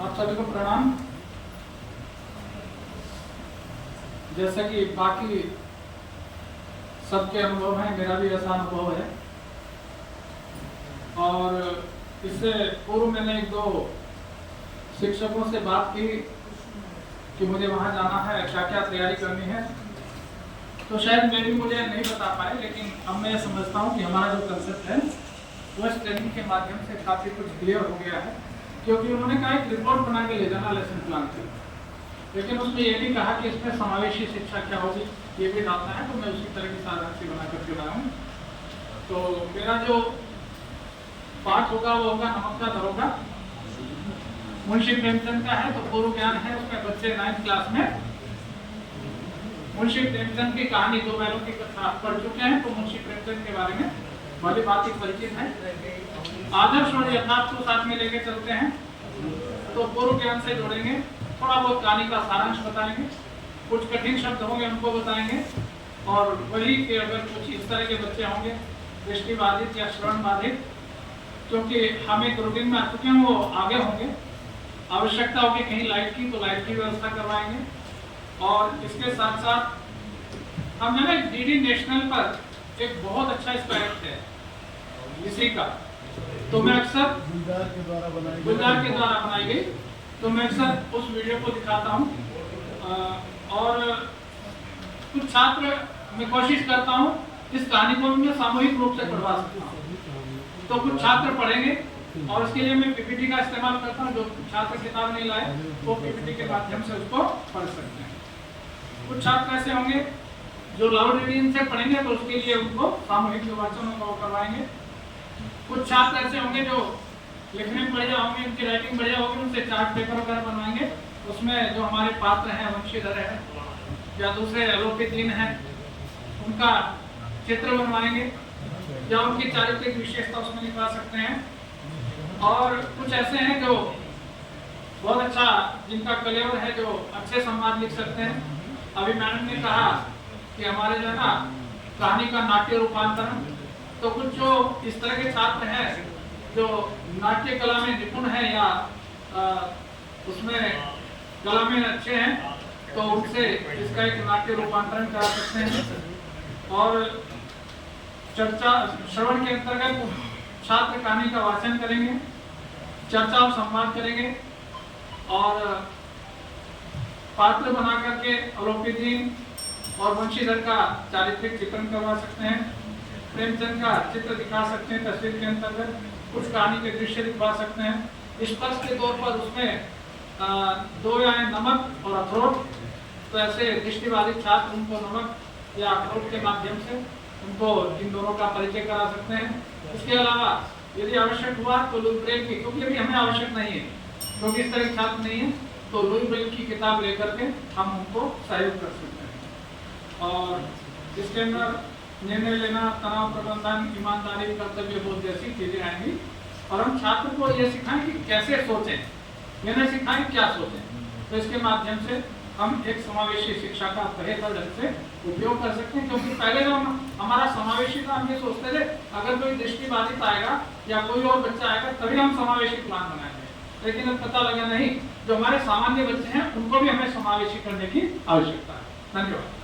आप सभी को प्रणाम। जैसा कि बाकी सबके अनुभव हैं, मेरा भी ऐसा अनुभव है। और इससे पूर्व मैंने एक दो शिक्षकों से बात की कि मुझे वहाँ जाना है, क्या क्या तैयारी करनी है। तो शायद मैं भी मुझे नहीं बता पाए, लेकिन अब मैं समझता हूँ कि हमारा जो कंसेप्ट है वो इस ट्रेनिंग के माध्यम से काफ़ी कुछ क्लियर हो गया है। क्योंकि उन्होंने कहा एक रिपोर्ट बना के ले जाना लेसन प्लान से, लेकिन उसमें ये भी कहा कि इसमें समावेशी शिक्षा क्या होगी ये भी डालना है। तो मैं उसी तरह की साधन से बना करके लाया हूँ। तो मेरा जो पाठ होगा वो होगा नमक का धरोगा, मुंशी प्रेमचंद का है। तो पूर्व ज्ञान है, उसमें बच्चे 9th क्लास में मुंशी प्रेमचंद की कहानी, 2 बैलों की कथा पढ़ चुके हैं। तो मुंशी प्रेमचंद के बारे में भली बात परिचित है। आदर्श और यथार्थ को साथ में लेके चलते हैं। तो पूर्व ज्ञान से जोड़ेंगे, थोड़ा बहुत कहानी का सारांश बताएंगे, कुछ कठिन शब्द होंगे उनको बताएंगे। और वही कि अगर कुछ इस तरह के बच्चे होंगे दृष्टिबाधित या श्रवण बाधित, क्योंकि हम एक रूटीन में आ चुके हैं, वो आगे होंगे। आवश्यकता होगी कहीं लाइट की, तो लाइट की व्यवस्था करवाएंगे। और इसके साथ साथ हम है ना डीडी नेशनल पर एक बहुत अच्छा इसका एक्ट है इसी का, तो मैं अक्सर गुलजार के द्वारा बनाई गई, तो मैं अक्सर उस वीडियो को दिखाता हूँ। और कुछ छात्र मैं कोशिश करता हूँ इस कहानी को मैं सामूहिक रूप से पढ़वा सकता हूँ। तो कुछ छात्र पढ़ेंगे और उसके लिए मैं पीपीटी का इस्तेमाल करता हूँ। जो छात्र किताब नहीं लाए वो पीपीटी के माध्यम से उसको पढ़ सकते हैं। कुछ छात्र ऐसे होंगे जो लाउड रीडिंग से पढ़ेंगे, तो उसके लिए उनको सामूहिक वाचन करवाएंगे। कुछ छात्र ऐसे होंगे जो लिखने में बढ़िया होंगे, उनकी राइटिंग बढ़िया होगी, उनसे चार्ट पेपर वगैरह बनवाएंगे। उसमें जो हमारे पात्र हैं, वंशीधर है या दूसरे आरोपित हैं, उनका चित्र बनवाएंगे या उनकी चारित्रिक विशेषता उसमें लिखवा सकते हैं। और कुछ ऐसे हैं जो बहुत अच्छा, जिनका कलेवर है, जो अच्छे संवाद लिख सकते हैं। अभी मैडम ने कहा कि हमारे जो है ना कहानी का नाट्य रूपांतरण, तो कुछ जो इस तरह के छात्र हैं जो नाट्य कला में निपुण है या उसमें कला में अच्छे हैं, तो उनसे इसका एक नाट्य रूपांतरण करा सकते हैं। और चर्चा श्रवण के अंतर्गत छात्र कहानी का वाचन करेंगे, चर्चा और संवाद करेंगे और पात्र बना करके अलोपीदीन और वंशीधर का चारित्रिक चित्रण करवा सकते हैं। प्रेमचंद का चित्र दिखा सकते हैं तस्वीर के अंतर्गत, कुछ कहानी के दृश्य दिखवा सकते हैं। स्पर्श के तौर पर उसमें 2 या नमक और अखरोट, तो ऐसे दृष्टिबाधित छात्र उनको नमक या अखरोट के माध्यम से उनको इन दोनों का परिचय करा सकते हैं। इसके अलावा यदि आवश्यक हुआ तो लुई ब्रेल की, क्योंकि अभी हमें आवश्यक नहीं है क्योंकि इस तरह के छात्र नहीं है, तो लुई ब्रेल की किताब लेकर के हम उनको सहयोग कर सकते हैं। और इसके अंदर निर्णय लेना, तनाव प्रबंधन, ईमानदारी, कर्तव्य बोध जैसी चीजें आएंगी। और हम छात्र को यह सिखाएं कि कैसे सोचें, यह नहीं सिखाएं क्या सोचें। तो इसके माध्यम से हम एक समावेशी शिक्षा का बेहतर ढंग से उपयोग कर सकते हैं। क्योंकि पहले जो हमारा समावेशी था, हम ये सोचते थे अगर कोई दृष्टिबाधित आएगा या कोई और बच्चा आएगा तभी हम समावेशी प्लान बनाएंगे, लेकिन अब पता लगा नहीं, जो हमारे सामान्य बच्चे हैं उनको भी हमें समावेशी करने की आवश्यकता है। धन्यवाद।